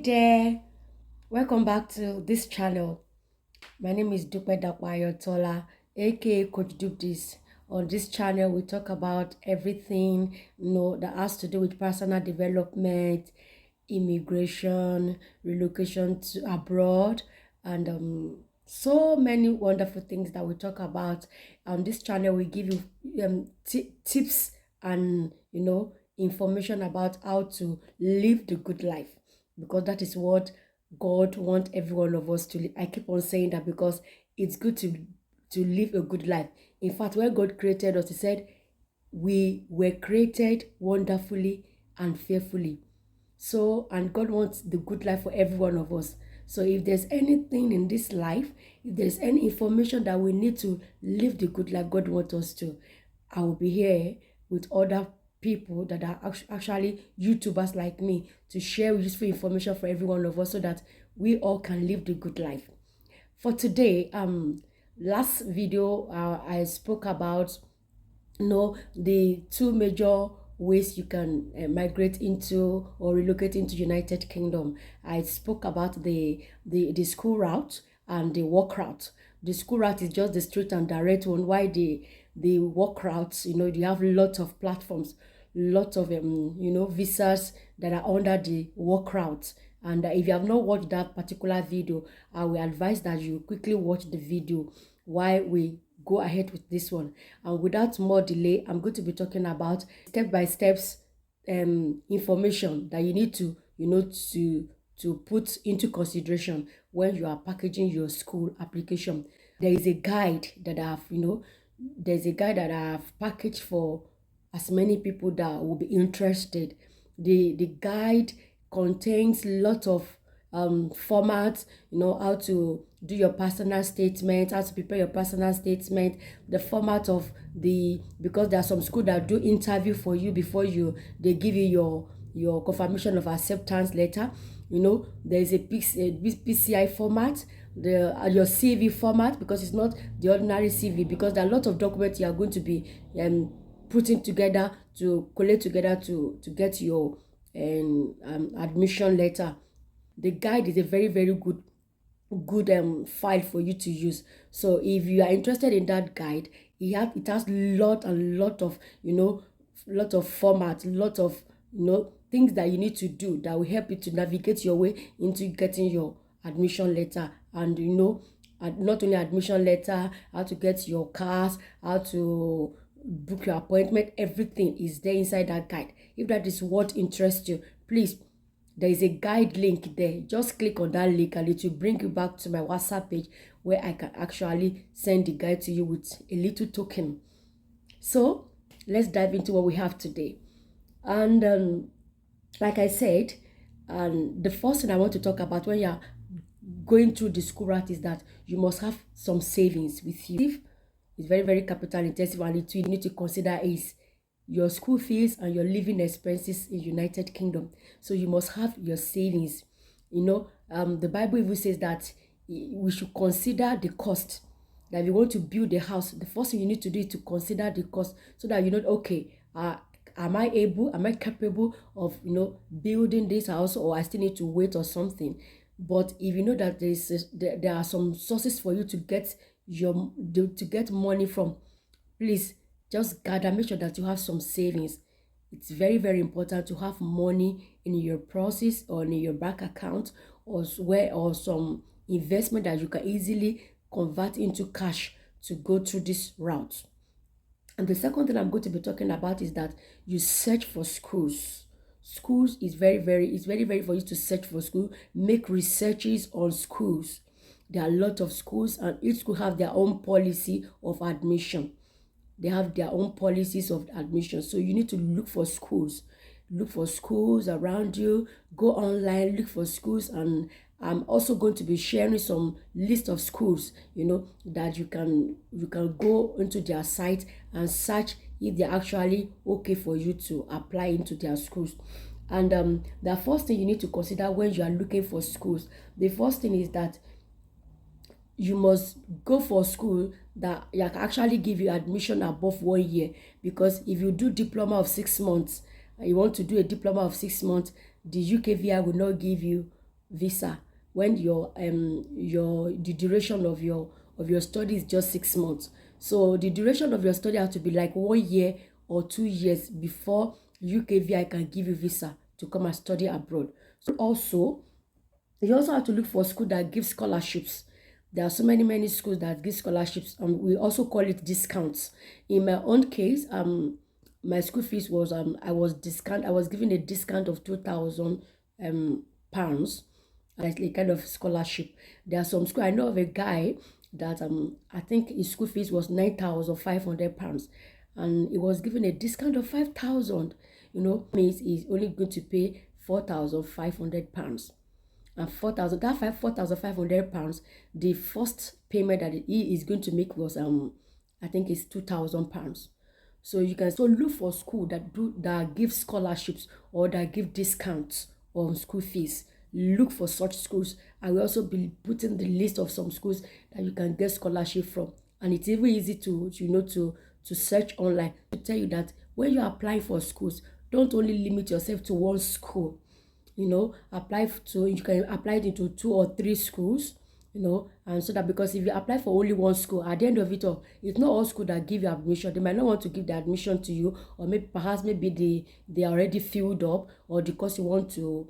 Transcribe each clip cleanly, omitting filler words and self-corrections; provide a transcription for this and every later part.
There, welcome back to this channel. My name is Dapo-Ayotola, aka Coach This. On this channel, we talk about everything that has to do with personal development, immigration, relocation to abroad, and so many wonderful things that we talk about. On this channel, we give you tips and information about how to live the good life, because that is what God wants every one of us to live. I keep on saying that because it's good to live a good life. In fact, when God created us, He said we were created wonderfully and fearfully. So, and God wants the good life for every one of us. So if there's anything in this life, if there's any information that we need to live the good life God wants us to, I will be here with other people that are actually YouTubers like me to share useful information for every one of us so that we all can live the good life. For today, last video I spoke about the two major ways you can migrate into or relocate into United Kingdom. I spoke about the school route and the work route. The school route is just the straight and direct one, while the work routes, you have lots of platforms, lots of visas that are under the work route. And if you have not watched that particular video, I will advise that you quickly watch the video while we go ahead with this one. And without more delay, I'm going to be talking about step-by-steps information that you need to to put into consideration when you are packaging your school application. There is a guide that I've packaged for as many people that will be interested. The guide contains lots of formats, how to do your personal statement, how to prepare your personal statement, the format of because there are some schools that do interview for you before they give you your confirmation of acceptance letter. There is a PCI format, your CV format, because it's not the ordinary CV, because there are a lot of documents you are going to be putting together to collate together to get your admission letter. The guide is a very, very good file for you to use. So if you are interested in that guide, it has lot of lot of formats, lot of things that you need to do that will help you to navigate your way into getting your admission letter. And not only admission letter, how to get your cars, how to book your appointment, everything is there inside that guide. If that is what interests you, please, there is a guide link there. Just click on that link and it will bring you back to my WhatsApp page where I can actually send the guide to you with a little token. So let's dive into what we have today. And like I said, the first thing I want to talk about when you're going through the school route is that you must have some savings with you. It's very, very capital intensive, and it you need to consider is your school fees and your living expenses in United Kingdom. So you must have your savings. The Bible even says that we should consider the cost. That if you want to build a house, the first thing you need to do is to consider the cost, so that okay, am I capable of building this house, or I still need to wait or something. But if you know that there are some sources for you to get money from, please just make sure that you have some savings. It's very, very important to have money in your process or in your bank account, or some investment that you can easily convert into cash to go through this route. And the second thing I'm going to be talking about is that you search for schools. Schools is very, very for you to search for school. Make researches on schools. There are a lot of schools, and each school have their own policy of admission. They have their own policies of admission. So you need to look for schools. Look for schools around you. Go online, look for schools. And I'm also going to be sharing some list of schools, that you can go into their site and search if they're actually okay for you to apply into their schools. And the first thing you need to consider when you are looking for schools, the first thing is that you must go for school that can actually give you admission above 1 year. Because if you do diploma of 6 months and you want to do a diploma of 6 months, the UKVI will not give you visa when the duration of your study is just 6 months. So the duration of your study has to be like 1 year or 2 years before UKVI can give you visa to come and study abroad. So also, you also have to look for a school that gives scholarships. There are so many schools that give scholarships, and we also call it discounts. In my own case, my school fees was I was given a discount of 2,000 pounds as a kind of scholarship. There are some school, I know of a guy that I think his school fees was 9,500 pounds, and he was given a discount of 5,000. Means he's only going to pay 4,500 pounds. And 4,500 pounds, the first payment that he is going to make was I think it's 2,000 pounds. So you can look for school that give scholarships or that give discounts on school fees. Look for such schools. I will also be putting the list of some schools that you can get scholarship from. And it's even easy to search online to tell you that when you're applying for schools, don't only limit yourself to one school. You can apply it into 2 or 3 schools, and so that, because if you apply for only one school, at the end of it all, it's not all school that give you admission. They might not want to give the admission to you, or maybe they are already filled up, or the course you want to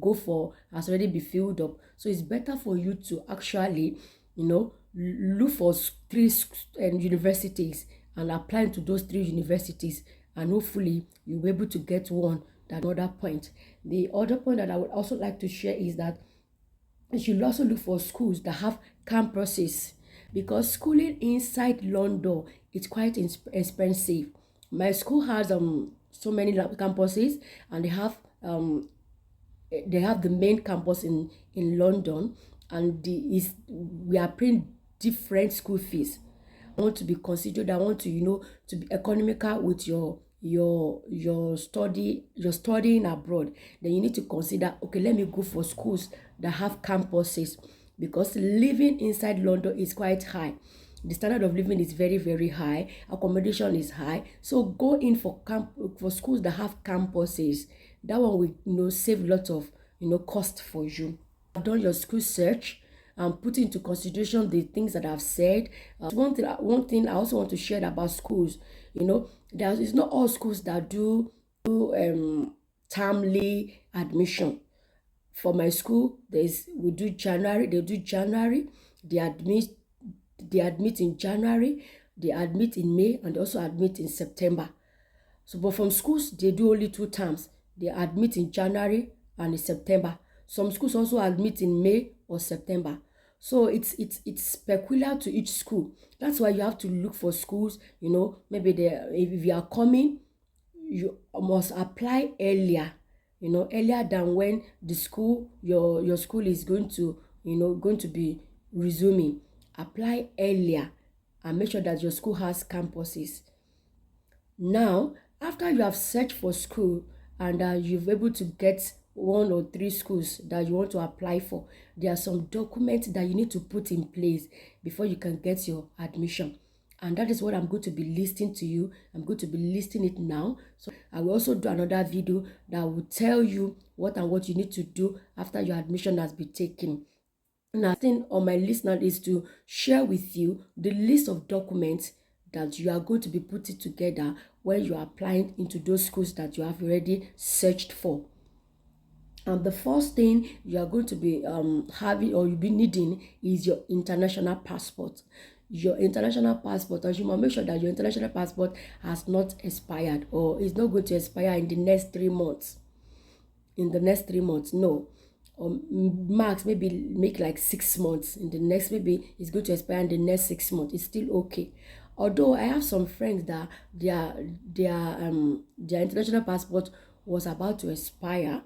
go for has already been filled up. So it's better for you to actually look for 3 universities and apply to those 3 universities, and hopefully you'll be able to get one. Another point. The other point that I would also like to share is that you should also look for schools that have campuses, because schooling inside London is quite expensive. My school has so many campuses, and they have the main campus in London, and we are paying different school fees. I want to be considered. I want to to be economical with your studying abroad. Then you need to consider, okay, let me go for schools that have campuses, because living inside London is quite high. The standard of living is very, very high. Accommodation is high. So go in for schools that have campuses. That one will save lots of cost for you. I've done your school search and put into consideration the things that I've said. One thing I also want to share about schools, it's not all schools that do termly admission. For my school, they do January. They admit in January, they admit in May, and they also admit in September. So, but from schools, they do only 2 terms. They admit in January and in September. Some schools also admit in May or September. So it's peculiar to each school. That's why you have to look for schools. Maybe if you are coming, you must apply earlier. Earlier than when the school your school is going to be resuming. Apply earlier and make sure that your school has campuses. Now, after you have searched for school and you've able to get 1 or 3 schools that you want to apply for, there are some documents that you need to put in place before you can get your admission. And that is what I'm going to be listing to you. I'm going to be listing it now. So I will also do another video that will tell you what you need to do after your admission has been taken. Now, thing on my list now is to share with you the list of documents that you are going to be putting together when you are applying into those schools that you have already searched for. And the first thing you are going to be having, or you'll be needing, is your international passport. Your international passport, and you must make sure that your international passport has not expired, or is not going to expire in the next 3 months. No. Max maybe make like 6 months. In the next, maybe it's going to expire in the next 6 months. It's still okay. Although I have some friends that their international passport was about to expire,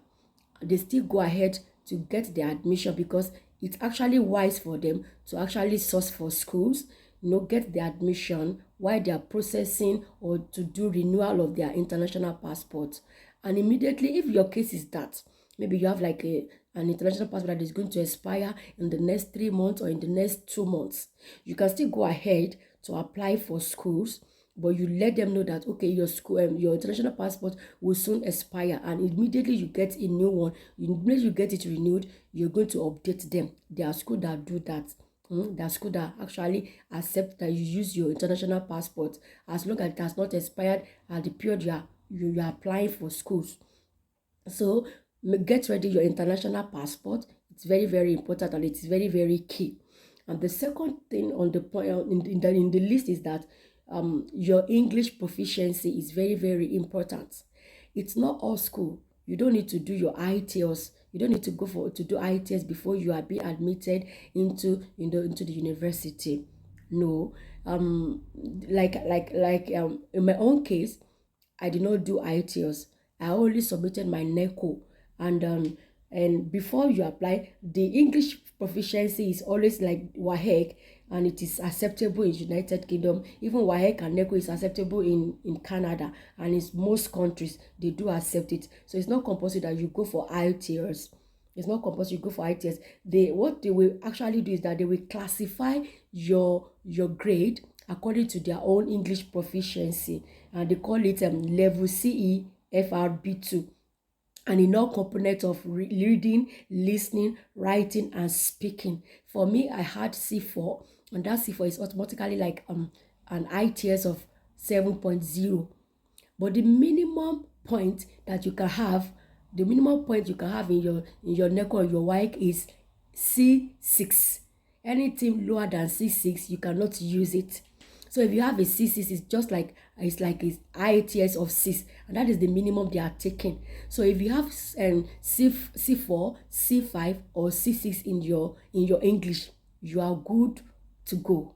they still go ahead to get their admission, because it's actually wise for them to actually source for schools, get their admission while they are processing or to do renewal of their international passport. And immediately, if your case is that maybe you have like an international passport that is going to expire in the next 3 months or in the next 2 months, you can still go ahead to apply for schools but you let them know that, okay, your school, your international passport will soon expire, and immediately you get a new one, immediately you get it renewed, you're going to update them. There are schools that do that. There are schools that actually accept that you use your international passport as long as it has not expired at the period you are applying for schools. So get ready your international passport. It's very, very important, and it's very, very key. And the second thing on the point in the list is that your English proficiency is very, very important. It's not all school. You don't need to do your IELTS. You don't need to go to do IELTS before you are being admitted into the university. No, in my own case, I did not do IELTS. I only submitted my NECO, and before you apply, the English proficiency is always like WAEC, and it is acceptable in United Kingdom. Even WAEC and NECO is acceptable in Canada, and in most countries they do accept it. So it's not compulsory that you go for IELTS. It's not compulsory you go for IELTS. What they will actually do is that they will classify your grade according to their own English proficiency, and they call it level CE FRB2, and in all components of reading, listening, writing, and speaking. For me, I had C4, and that C4 is automatically like an IELTS of 7.0. But the minimum point that you can have, in your NECO or your WAEC is C6. Anything lower than C6, you cannot use it. So if you have a C6, it's like IELTS of 6, and that is the minimum they are taking. So if you have C4, C5, or C6 in your English, you are good to go.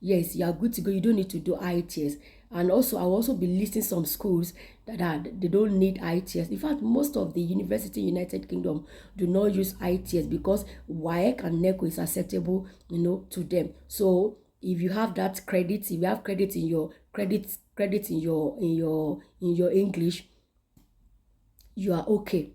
Yes, you are good to go. You don't need to do IELTS. And also, I will also be listing some schools that they don't need IELTS. In fact, most of the university in United Kingdom do not use IELTS because WAEC and NECO is acceptable, to them. So if you have that credit, if you have credit in your in your English, you are okay.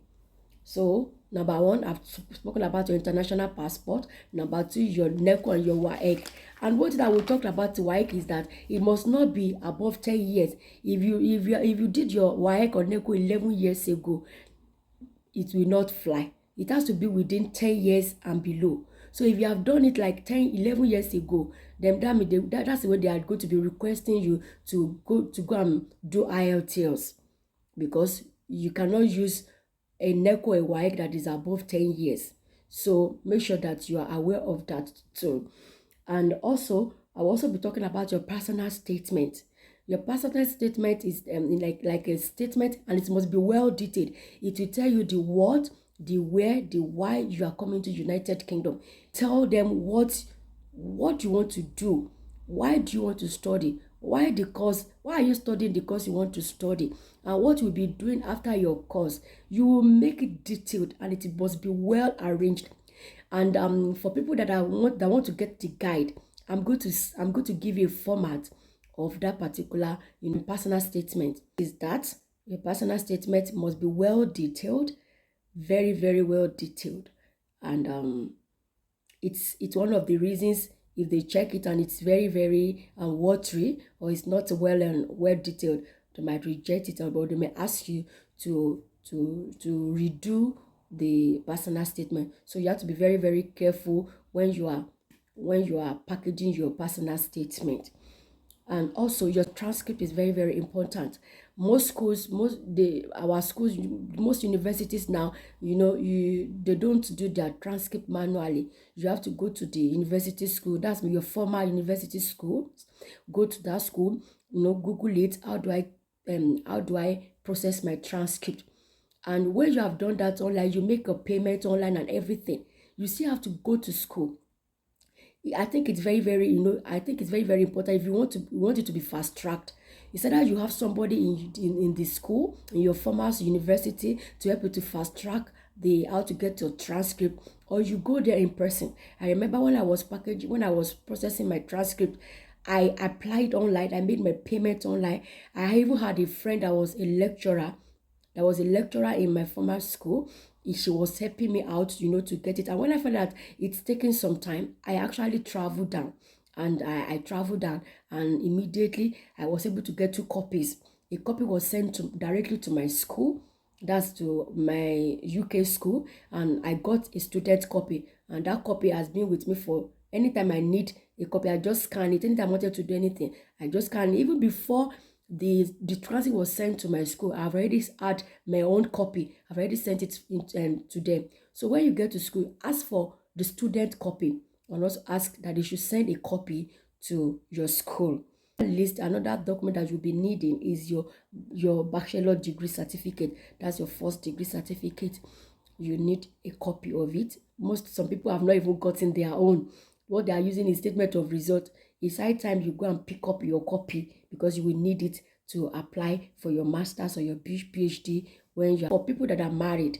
So number one, I've spoken about your international passport. Number two, your NECO and your WAEC. And what that we talked about WAEC is that it must not be above 10 years. If you did your WAEC or NECO 11 years ago, it will not fly. It has to be within 10 years and below. So if you have done it like 10, 11 years ago, then that's the way they are going to be requesting you to go and do IELTS, because you cannot use a NECO or a WAEC that is above 10 years. So make sure that you are aware of that too. And also, I'll also be talking about your personal statement. Your personal statement is like a statement, and it must be well detailed. It will tell you the what, the where, the why you are coming to United Kingdom. Tell them what you want to do. Why do you want to study? Why the course? Why are you studying the course you want to study? And what you'll be doing after your course. You will make it detailed, and it must be well arranged. And for people that want to get the guide, I'm going to give you a format of that particular personal statement. Is that your personal statement must be well detailed, very, very well detailed. And it's one of the reasons, if they check it and it's very, very watery, or it's not well detailed, they might reject it, or they may ask you to redo the personal statement. So you have to be very, very careful when you are packaging your personal statement. And also, your transcript is very, very important. Most schools, most universities now, they don't do their transcript manually. You have to go to the university school. That's your former university school. Go to that school. Google it. How do I process my transcript? And when you have done that online, you make a payment online and everything. You still have to go to school. I think it's very, very, very, very important. If you want it to be fast tracked, it's either you have somebody in the school, in your former university, to help you to fast track how to get your transcript, or you go there in person. I remember when I was processing my transcript, I applied online. I made my payment online. I even had a friend that was a lecturer. In my former school. She was helping me out, to get it. And when I found out it's taking some time, I actually traveled down and I traveled down, and immediately I was able to get 2 copies. A copy was sent directly to my school, that's to my UK school, and I got a student copy, and that copy has been with me for anytime I need a copy. I just scan it. Anytime I wanted to do anything, I just scan it. Even before the transit was sent to my school, I've already had my own copy. I've already sent it to them. So when you get to school, ask for the student copy, and also ask that they should send a copy to your school. List another document that you'll be needing is your bachelor degree certificate. That's your first degree certificate. You need a copy of it. Some people have not even gotten their own. What they are using is statement of result. It's high time you go and pick up your copy, because you will need it to apply for your master's or your PhD. When you are, for people that are married,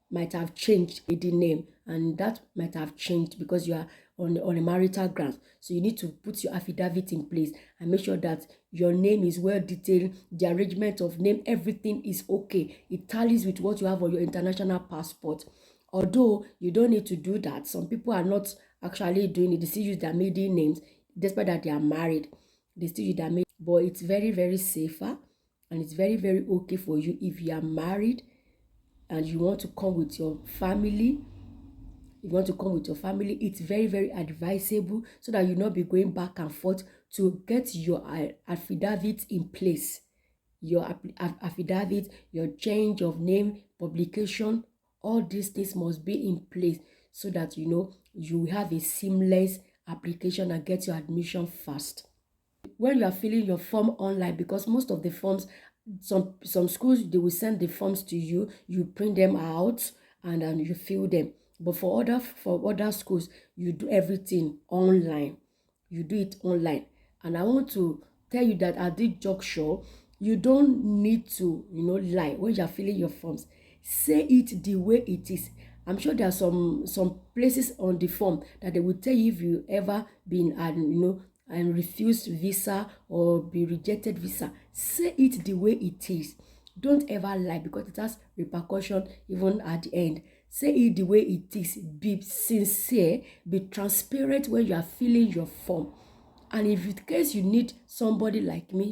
might have changed the name, and that might have changed because you are on a marital ground. So you need to put your affidavit in place and make sure that your name is well detailed, the arrangement of name, everything is okay. It tallies with what you have on your international passport. Although you don't need to do that, some people are not actually doing it. They still use their maiden names, despite that they are married. They still use their maiden, but it's very, very safer, and it's very, very okay for you if you are married and you want to come with your family. It's very, very advisable, so that you not be going back and forth to get your affidavit in place. Your affidavit, your change of name, publication, all these things must be in place, so that you have a seamless application and get your admission fast. When you are filling your form online, because most of the forms, some schools, they will send the forms to you, you print them out, and you fill them. But for other schools, you do everything online. You do it online. And I want to tell you that at this juncture, you don't need to lie when you're filling your forms. Say it the way it is. I'm sure there are some places on the form that they will tell you if you ever been and refused visa or be rejected visa. Say it the way it is. Don't ever lie, because it has repercussion even at the end. Say it the way it is. Be sincere. Be transparent when you are filling your form. And if in case you need somebody like me,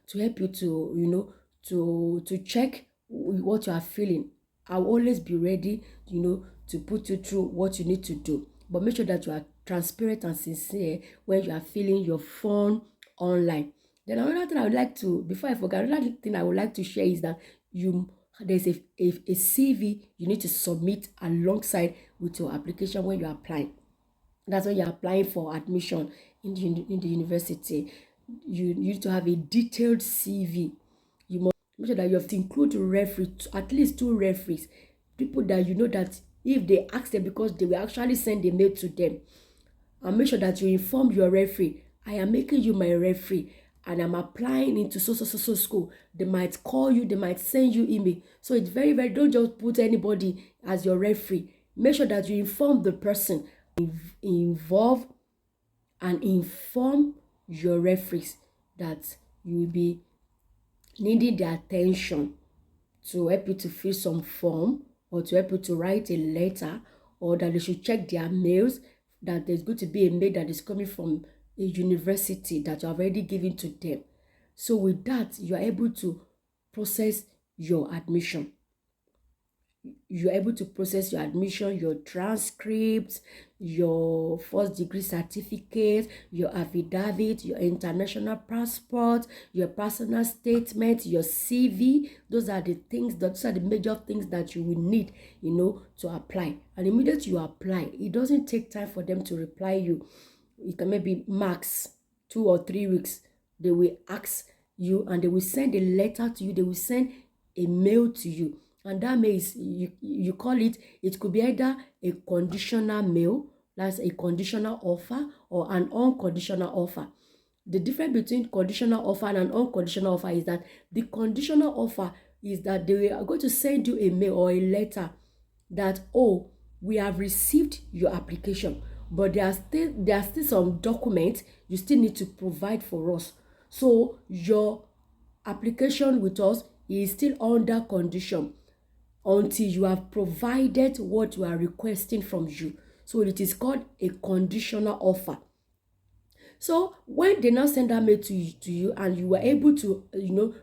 to help you to check what you are feeling, I'll always be ready, to put you through what you need to do. But make sure that you are transparent and sincere when you are filling your form online. Then another thing I would like to, before I forget, another thing I would like to share is that there's a CV you need to submit alongside with your application when you're applying. That's when you're applying for admission in the university. You need to have a detailed CV. You must make sure that you have to include at least 2 referees, people that that if they ask them, because they will actually send a mail to them. And make sure that you inform your referee, I am making you my referee, and I'm applying into so school. They might call you, they might send you email. So it's very, very, don't just put anybody as your referee. Make sure that you inform the person involved and inform your referees that you will be needing their attention to help you to fill some form, or to help you to write a letter, or that they should check their mails, that there's going to be a mail that is coming from a university that you have already given to them. So with that, you are able to process your admission. You're able to process your admission, your transcripts, your first degree certificate, your affidavit, your international passport, your personal statement, your CV. Those are the major things that you will need, to apply. And immediately you apply, it doesn't take time for them to reply you. It can maybe max 2 or 3 weeks. They will ask you, and they will send a letter to you. They will send a mail to you. And that means you call it could be either a conditional mail, that's a conditional offer, or an unconditional offer. The difference between conditional offer and an unconditional offer is that the conditional offer is that they are going to send you a mail or a letter that, oh, we have received your application, but there are still some documents you still need to provide for us. So your application with us is still under condition until you have provided what you are requesting from you. So it is called a conditional offer. So when they now send that mail to you and you were able to,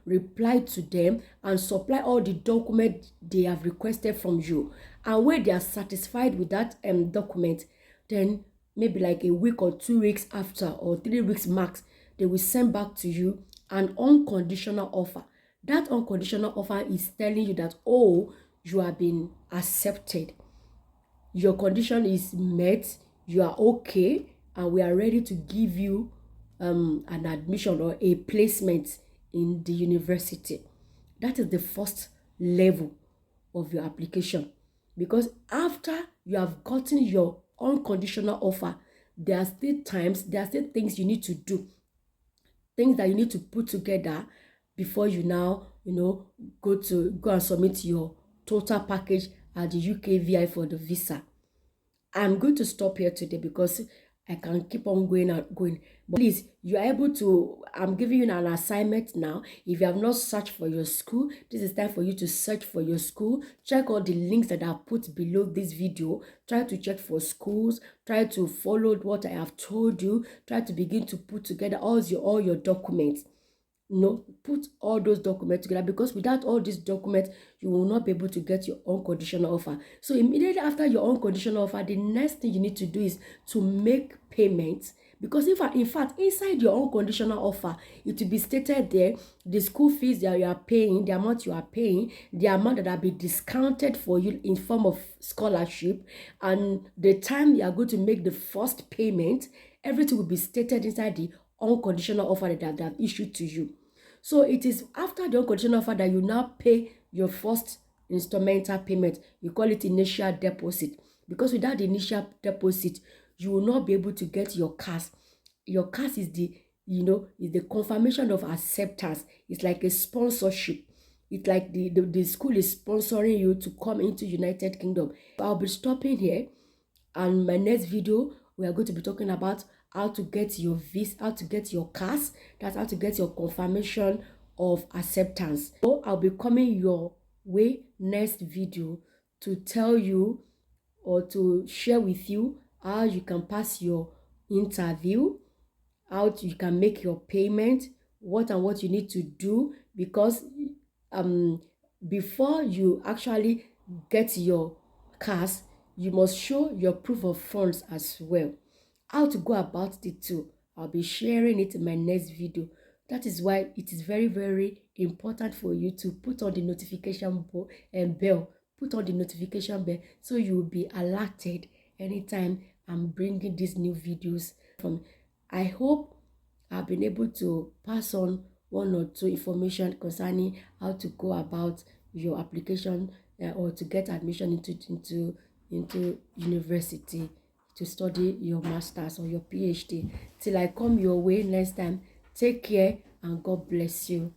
reply to them and supply all the documents they have requested from you, and when they are satisfied with that document, then maybe like a week or 2 weeks after, or 3 weeks max, they will send back to you an unconditional offer. That unconditional offer is telling you that, oh, you have been accepted, your condition is met, you are okay, and we are ready to give you an admission or a placement in the university. That is the first level of your application. Because after you have gotten your unconditional offer, there are still things you need to do, things that you need to put together before you now, go and submit your total package at the UKVI for the visa. I'm going to stop here today because I can keep on going and going. But please, you are able to, I'm giving you an assignment now. If you have not searched for your school, this is time for you to search for your school. Check all the links that are put below this video. Try to check for schools. Try to follow what I have told you. Try to begin to put together all your documents. Put all those documents together, because without all these documents, you will not be able to get your unconditional offer. So immediately after your unconditional offer, the next thing you need to do is to make payments. Because in fact, inside your unconditional offer, it will be stated there, the school fees that you are paying, the amount you are paying, the amount that will be discounted for you in form of scholarship, and the time you are going to make the first payment. Everything will be stated inside the unconditional offer that they have issued to you. So it is after the unconditional offer that you now pay your first instrumental payment. You call it initial deposit, because without the initial deposit, you will not be able to get your CAS. Your CAS is the confirmation of acceptance. It's like a sponsorship. It's like the school is sponsoring you to come into United Kingdom. I'll be stopping here, and my next video we are going to be talking about how to get your visa, how to get your CAS, that's how to get your confirmation of acceptance. So I'll be coming your way next video to tell you or to share with you how you can pass your interview, how you can make your payment, what you need to do, because before you actually get your CAS, you must show your proof of funds as well. How to go about the two, I'll be sharing it in my next video. That is why it is very, very important for you to put on the notification bell. Put on the notification bell so you will be alerted anytime I'm bringing these new videos from. I hope I've been able to pass on one or two information concerning how to go about your application or to get admission into university to study your master's or your PhD. Till I come your way next time, take care and God bless you.